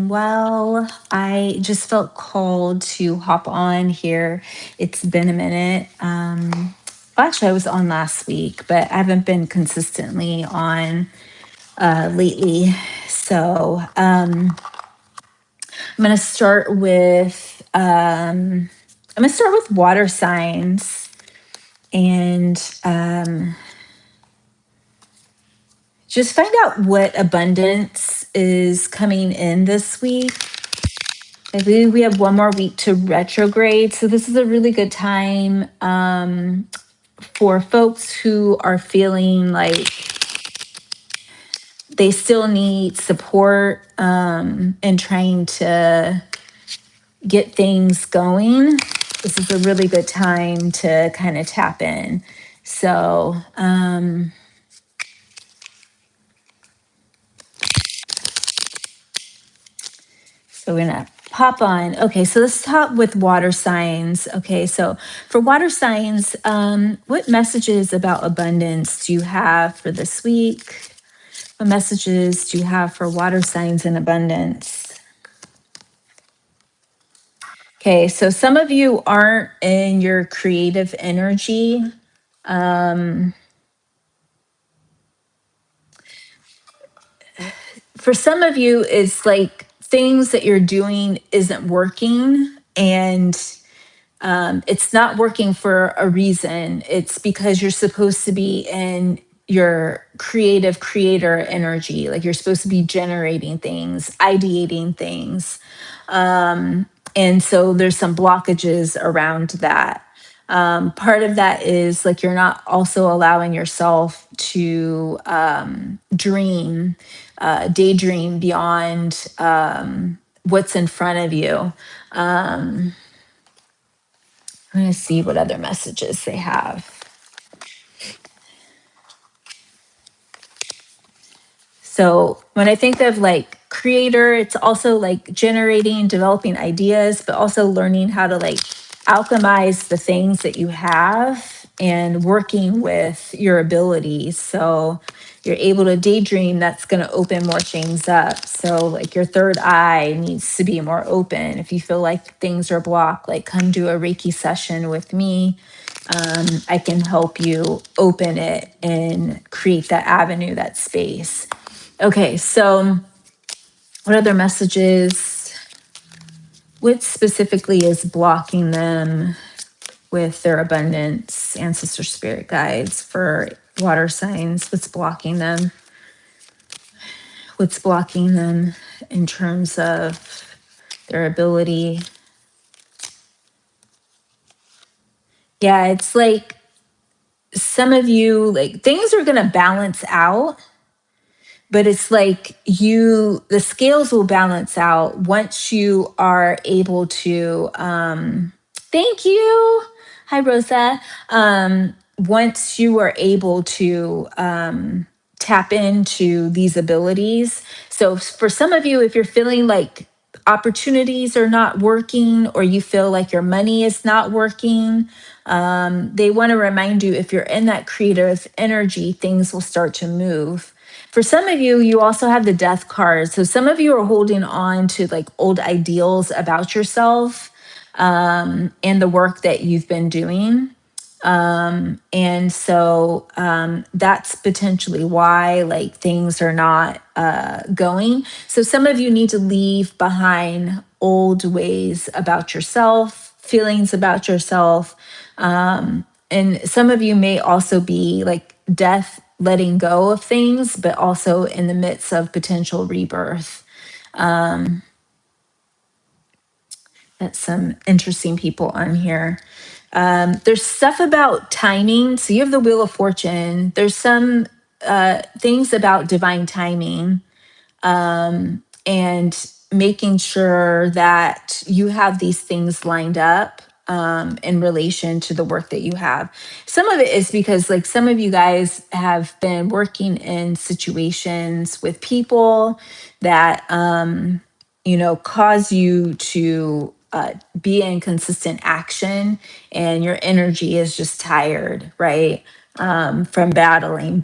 doing well. I just felt called to hop on here. It's been a minute. Well, actually, I was on last week, but I haven't been consistently on lately. So I'm going to start with water signs and just find out what abundance is coming in this week. I believe we have one more week to retrograde. So this is a really good time for folks who are feeling like they still need support and trying to get things going. This is a really good time to kind of tap in. So, So we're gonna pop on. Okay, so let's talk with water signs. Okay, so for water signs, what messages about abundance do you have for this week? What messages do you have for water signs and abundance? Okay, so some of you aren't in your creative energy. For some of you, it's like things that you're doing isn't working, and it's not working for a reason. It's because you're supposed to be in your creative creator energy. Like you're supposed to be generating things, ideating things. And so there's some blockages around that. Part of that is like you're not also allowing yourself to dream, daydream beyond what's in front of you. I'm going to see what other messages they have. So when I think of like creator, it's also like generating, developing ideas, but also learning how to like alchemize the things that you have and working with your abilities. So you're able to daydream, that's going to open more things up. So like your third eye needs to be more open. If you feel like things are blocked, like come do a Reiki session with me. I can help you open it and create that avenue, that space. Okay, so what other messages? What specifically is blocking them with their abundance, ancestor spirit guides for water signs? What's blocking them? What's blocking them in terms of their ability? Yeah, it's like some of you, like things are going to balance out, but it's like the scales will balance out once you are able to thank you, hi Rosa. Once you are able to tap into these abilities. So for some of you, if you're feeling like opportunities are not working or you feel like your money is not working, they want to remind you, if you're in that creative energy, things will start to move. For some of you, you also have the death card. So some of you are holding on to like old ideals about yourself and the work that you've been doing. And so that's potentially why like things are not going. So some of you need to leave behind old ways about yourself, feelings about yourself. And some of you may also be like death, letting go of things, but also in the midst of potential rebirth. That's some interesting people on here. There's stuff about timing. So you have the Wheel of Fortune. There's some things about divine timing and making sure that you have these things lined up in relation to the work that you have. Some of it is because, like, some of you guys have been working in situations with people that, cause you to be in consistent action and your energy is just tired, right? from battling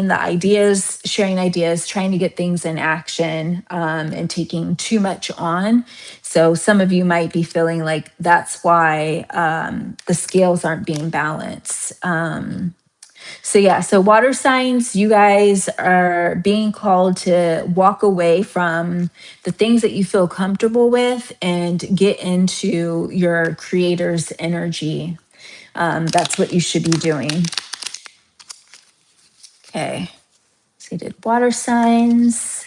the ideas, sharing ideas, trying to get things in action, and taking too much on. So some of you might be feeling like that's why the scales aren't being balanced. So yeah, so water signs, you guys are being called to walk away from the things that you feel comfortable with and get into your creator's energy. That's what you should be doing. Okay. So you did water signs.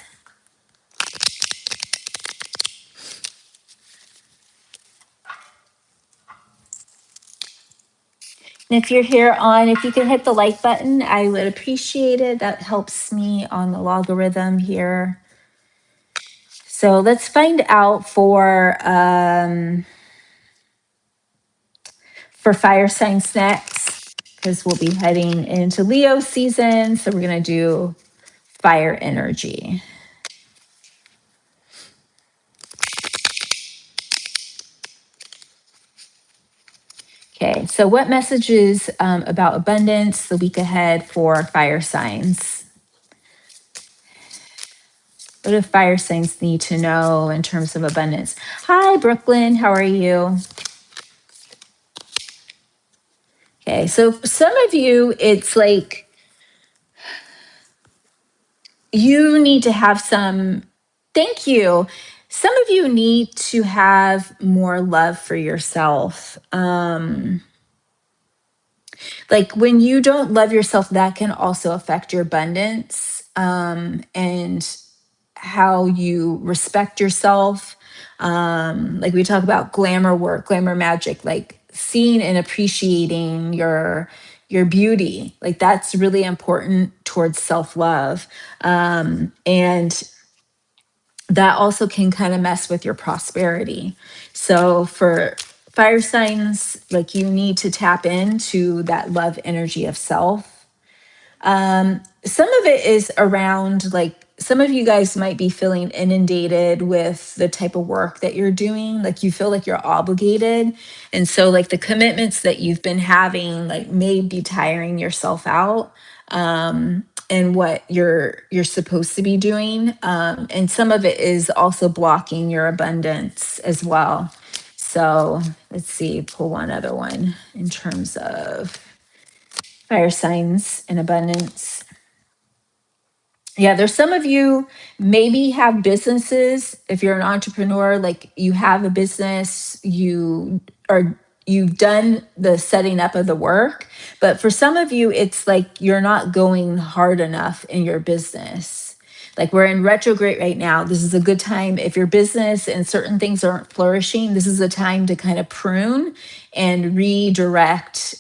And if you're here on, if you can hit the like button, I would appreciate it. That helps me on the logarithm here. So let's find out for fire signs next, because we'll be heading into Leo season. So we're going to do fire energy. Okay, so what messages about abundance the week ahead for fire signs? What do fire signs need to know in terms of abundance? Hi, Brooklyn. How are you? Okay, so for some of you, it's like you need to have some, thank you. Some of you need to have more love for yourself. Like when you don't love yourself, that can also affect your abundance, and how you respect yourself. Like we talk about glamour work, glamour magic, like seeing and appreciating your beauty. Like that's really important towards self-love. And that also can kind of mess with your prosperity. So for fire signs, like you need to tap into that love energy of self. Some of it is around like some of you guys might be feeling inundated with the type of work that you're doing. Like you feel like you're obligated. And so like the commitments that you've been having like may be tiring yourself out. And what you're supposed to be doing. And some of it is also blocking your abundance as well. So let's see, pull one other one in terms of fire signs and abundance. Yeah, there's some of you maybe have businesses. If you're an entrepreneur, like you have a business, you've done the setting up of the work. But for some of you, it's like you're not going hard enough in your business. Like we're in retrograde right now. This is a good time. If your business and certain things aren't flourishing, this is a time to kind of prune and redirect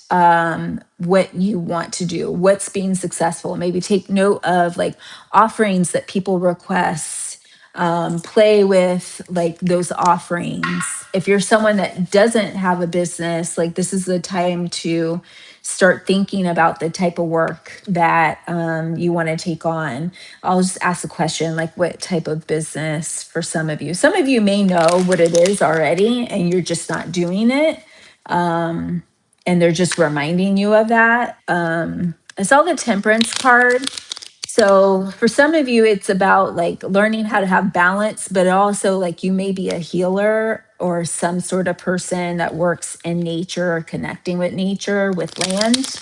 what you want to do, what's being successful. Maybe take note of like offerings that people request, play with like those offerings. If you're someone that doesn't have a business, like this is the time to start thinking about the type of work that you want to take on. I'll just ask a question like, what type of business for some of you? Some of you may know what it is already, and you're just not doing it. And they're just reminding you of that. I saw the temperance card. So for some of you, it's about like learning how to have balance, but also like you may be a healer or some sort of person that works in nature or connecting with nature, with land.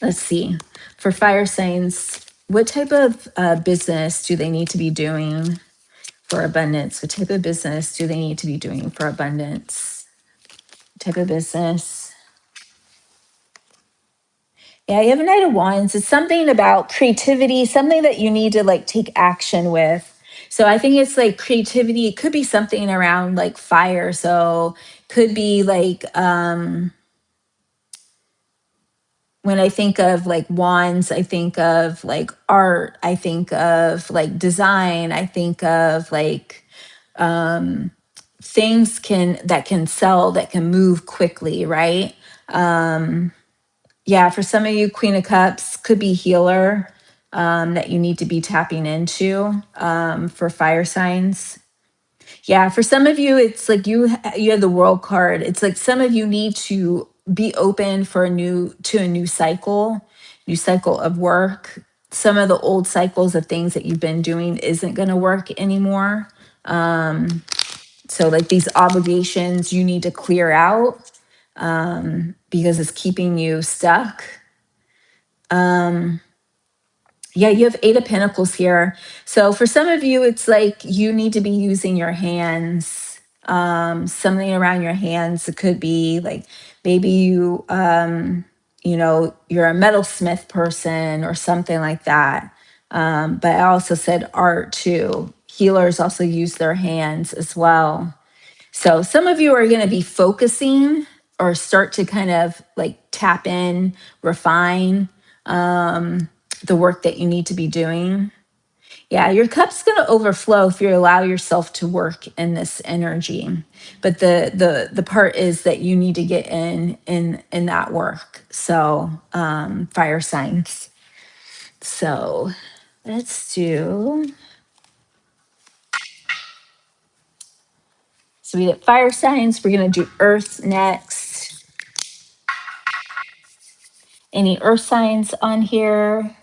Let's see. For fire signs, what type of business do they need to be doing for abundance? What type of business do they need to be doing for abundance? What type of business? Yeah, you have a Knight of Wands. It's something about creativity, something that you need to like take action with. So I think it's like creativity. It could be something around like fire. So could be like when I think of like wands, I think of like art, I think of like design, I think of like things that can sell, that can move quickly, right? Yeah, for some of you, Queen of Cups could be healer, that you need to be tapping into, for fire signs. Yeah, for some of you, it's like you have the world card. It's like some of you need to be open for a new cycle of work. Some of the old cycles of things that you've been doing isn't going to work anymore. So like these obligations you need to clear out because it's keeping you stuck. Yeah, you have Eight of Pentacles here. So for some of you, it's like you need to be using your hands, something around your hands. It could be like maybe you're a metalsmith person or something like that. But I also said art too. Healers also use their hands as well. So some of you are going to be focusing or start to kind of like tap in, refine the work that you need to be doing. Yeah, your cup's going to overflow if you allow yourself to work in this energy. But the part is that you need to get in that work. So, fire signs. So, let's do. So we did fire signs. We're going to do earth next. Any earth signs on here?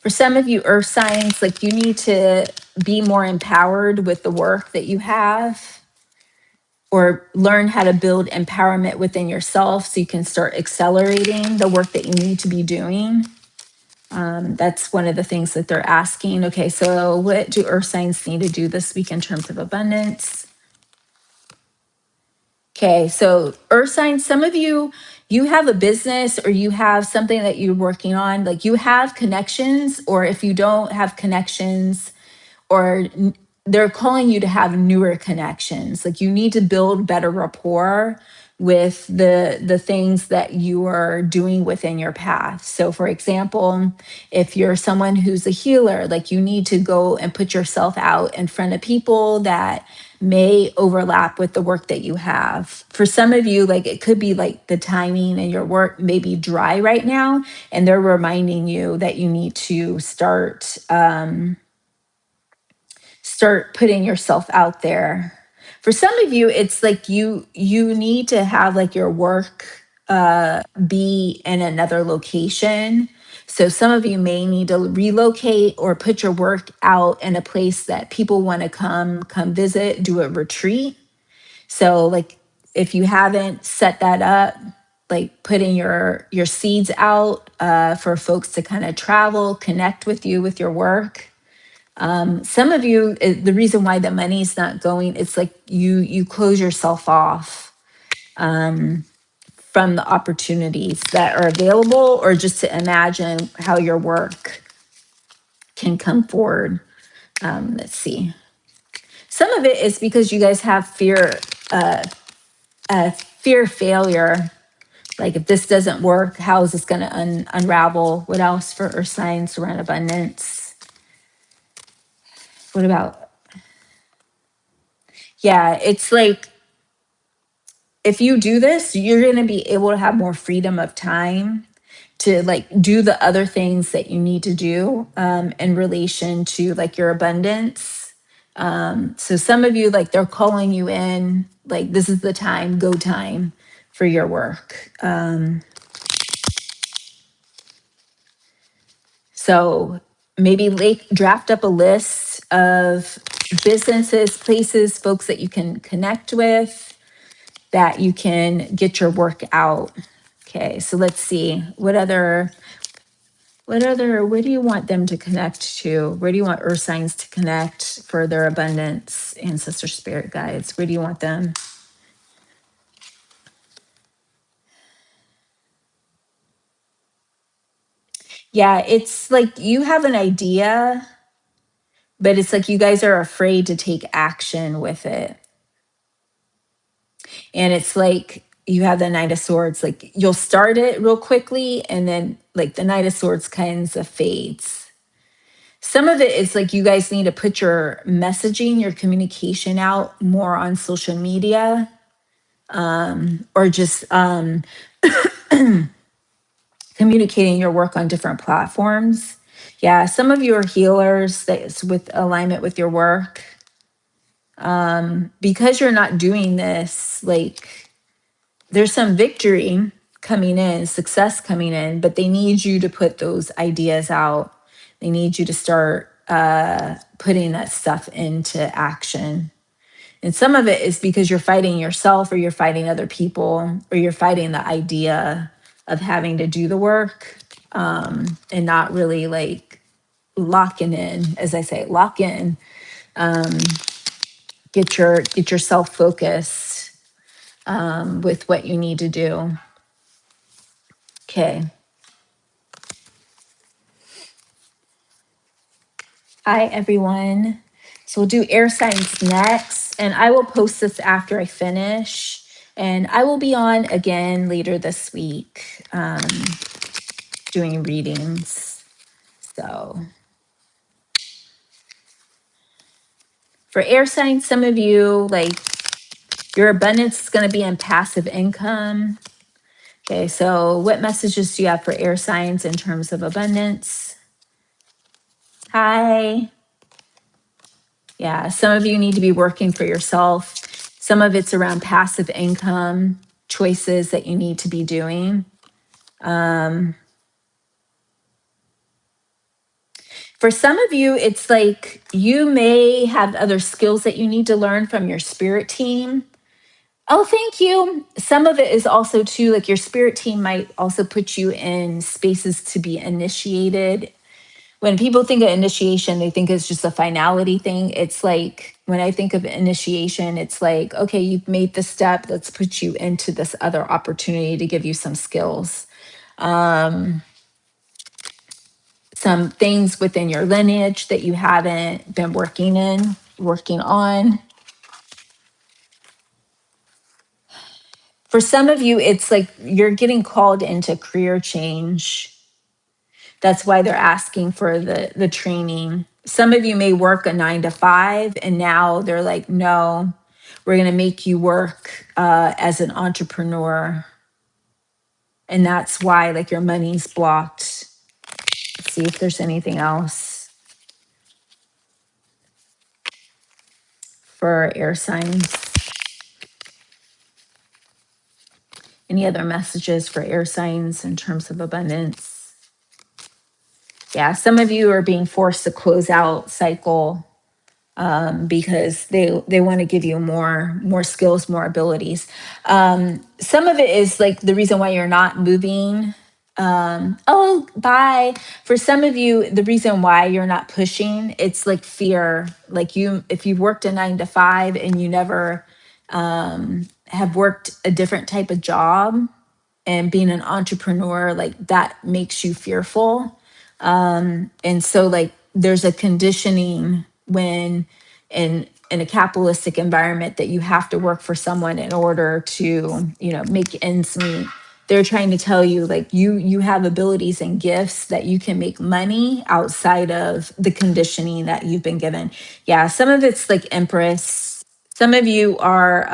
For some of you earth signs, like you need to be more empowered with the work that you have or learn how to build empowerment within yourself so you can start accelerating the work that you need to be doing. That's one of the things that they're asking. Okay, so what do earth signs need to do this week in terms of abundance? Okay, so earth signs, some of you, you have a business or you have something that you're working on, like you have connections, or if you don't have connections, or they're calling you to have newer connections. Like you need to build better rapport with the things that you are doing within your path. So for example, if you're someone who's a healer, like you need to go and put yourself out in front of people that may overlap with the work that you have. For some of you, like it could be like the timing and your work may be dry right now, and they're reminding you that you need to start putting yourself out there. For some of you, it's like you need to have like your work be in another location. So some of you may need to relocate or put your work out in a place that people want to come visit, do a retreat. So like if you haven't set that up, like putting your seeds out for folks to kind of travel, connect with you with your work. Some of you, the reason why the money's not going, it's like you close yourself off from the opportunities that are available, or just to imagine how your work can come forward. Let's see. Some of it is because you guys have fear of failure. Like if this doesn't work, how is this going to unravel? What else for earth signs around abundance? What about? Yeah, it's like if you do this, you're going to be able to have more freedom of time to like do the other things that you need to do in relation to like your abundance. So some of you, like they're calling you in, like this is the time, go time for your work. So maybe draft up a list of businesses, places, folks that you can connect with, that you can get your work out. Okay, so let's see. Where do you want them to connect to? Where do you want earth signs to connect for their abundance, ancestor spirit guides? Where do you want them? Yeah, it's like you have an idea, but it's like you guys are afraid to take action with it. And it's like you have the Knight of Swords, like you'll start it real quickly, and then like the Knight of Swords kinds of fades. Some of it is like you guys need to put your messaging, your communication out more on social media, or just communicating your work on different platforms. Yeah, some of you are healers that's with alignment with your work. Because you're not doing this, like there's some victory coming in, success coming in, but they need you to put those ideas out. They need you to start putting that stuff into action. And some of it is because you're fighting yourself, or you're fighting other people, or you're fighting the idea of having to do the work, and not really like locking in, as I say, lock in, get yourself focused with what you need to do. Okay. Hi, everyone. So we'll do air signs next, and I will post this after I finish. And I will be on again later this week doing readings. So for air signs, some of you, like your abundance is going to be in passive income. Okay, so what messages do you have for air signs in terms of abundance? Hi. Yeah, some of you need to be working for yourself. Some of it's around passive income choices that you need to be doing. For some of you, it's like you may have other skills that you need to learn from your spirit team. Oh, thank you. Some of it is also too, like your spirit team might also put you in spaces to be initiated. When people think of initiation, they think it's just a finality thing. It's like when I think of initiation, it's like, okay, you've made this step. Let's put you into this other opportunity to give you some skills, some things within your lineage that you haven't been working on. For some of you, it's like you're getting called into career change. That's why they're asking for the training. Some of you may work a 9 to 5, and now they're like, no, we're going to make you work as an entrepreneur. And that's why like your money's blocked. Let's see if there's anything else for air signs. Any other messages for air signs in terms of abundance? Yeah, some of you are being forced to close out cycle because they want to give you more skills, more abilities. Some of it is like the reason why you're not moving. Oh, bye. For some of you, the reason why you're not pushing, it's like fear. Like if you've worked a 9 to 5 and you never have worked a different type of job, and being an entrepreneur, like that makes you fearful. And so like there's a conditioning when in a capitalistic environment that you have to work for someone in order to, make ends meet. They're trying to tell you like you have abilities and gifts that you can make money outside of the conditioning that you've been given. Yeah, some of it's like Empress. Some of you are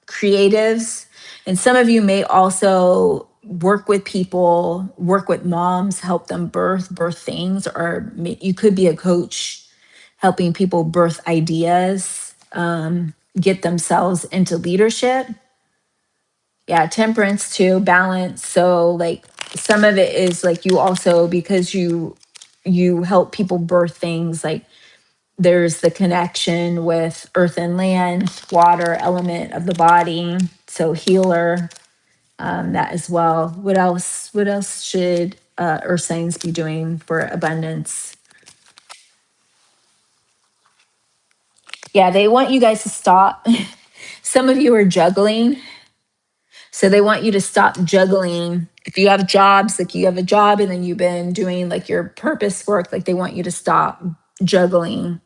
creatives, and some of you may also work with people, work with moms, help them birth things, or you could be a coach helping people birth ideas, get themselves into leadership. Yeah, temperance too, balance. So like some of it is like you also, because you help people birth things, like there's the connection with earth and land, water element of the body. So healer, that as well. What else? What else should earth signs be doing for abundance? Yeah, they want you guys to stop. Some of you are juggling. So they want you to stop juggling. If you have jobs, like you have a job and then you've been doing like your purpose work, like they want you to stop juggling.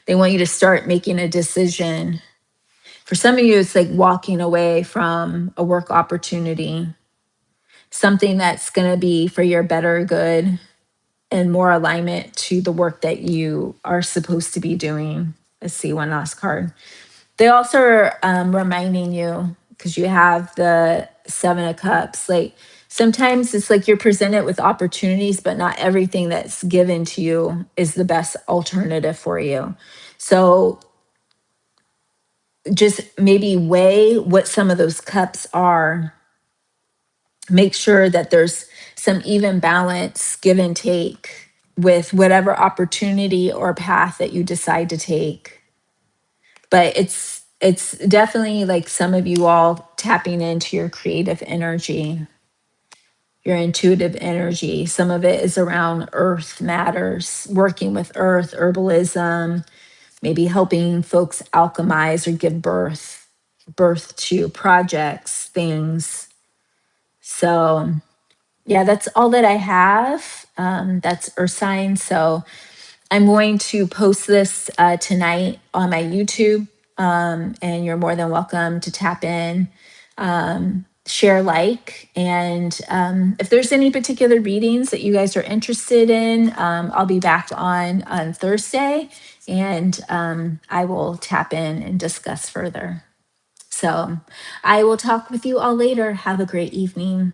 They want you to start making a decision. For some of you, it's like walking away from a work opportunity, something that's going to be for your better good and more alignment to the work that you are supposed to be doing. Let's see, one last card. They also are reminding you, because you have the 7 of Cups, like sometimes it's like you're presented with opportunities, but not everything that's given to you is the best alternative for you. So just maybe weigh what some of those cups are. Make sure that there's some even balance, give and take with whatever opportunity or path that you decide to take. But it's definitely like some of you all tapping into your creative energy, your intuitive energy. Some of it is around earth matters, working with earth, herbalism, maybe helping folks alchemize or give birth to projects, things. So yeah, that's all that I have. That's earthsigns. So I'm going to post this tonight on my YouTube, and you're more than welcome to tap in, share, like, and if there's any particular readings that you guys are interested in, I'll be back on Thursday, and I will tap in and discuss further. So I will talk with you all later. Have a great evening.